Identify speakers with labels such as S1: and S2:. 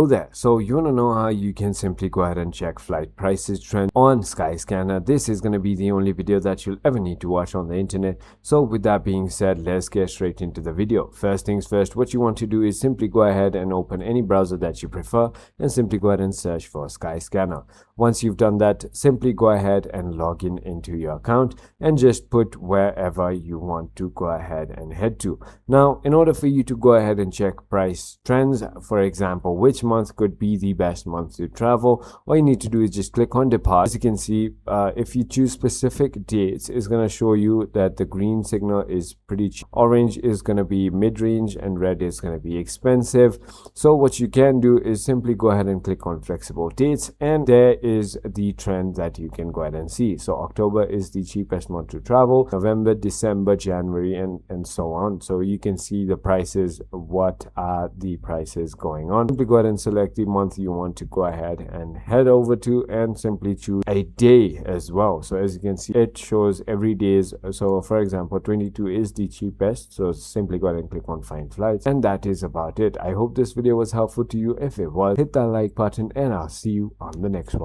S1: Hello there. So you want to know how you can simply go ahead and check flight prices trend on Skyscanner. This is going to be the only video that you'll ever need to watch on the internet. So with that being said, let's get straight into the video. First things first, what you want to do is simply go ahead and open any browser that you prefer and simply go ahead and search for Skyscanner. Once you've done that, simply go ahead and log in into your account and just put wherever you want to go ahead and head to. Now, in order for you to go ahead and check price trends, for example, which month could be the best month to travel, all you need to do is just click on depart. As you can see, if you choose specific dates, it's going to show you that the green signal is pretty cheap, orange is going to be mid-range, and red is going to be expensive. So what you can do is simply go ahead and click on flexible dates, and there is the trend that you can go ahead and see. So October is the cheapest month to travel, November, December, January, and so on. So you can see the prices, what are the prices going on. Simply go ahead and select the month you want to go ahead and head over to, and simply choose a day as well. So as you can see, it shows every day. So for example, 22 is the cheapest, so simply go ahead and click on find flights, and that is about it. I hope this video was helpful to you. If it was, hit that like button, and I'll see you on the next one.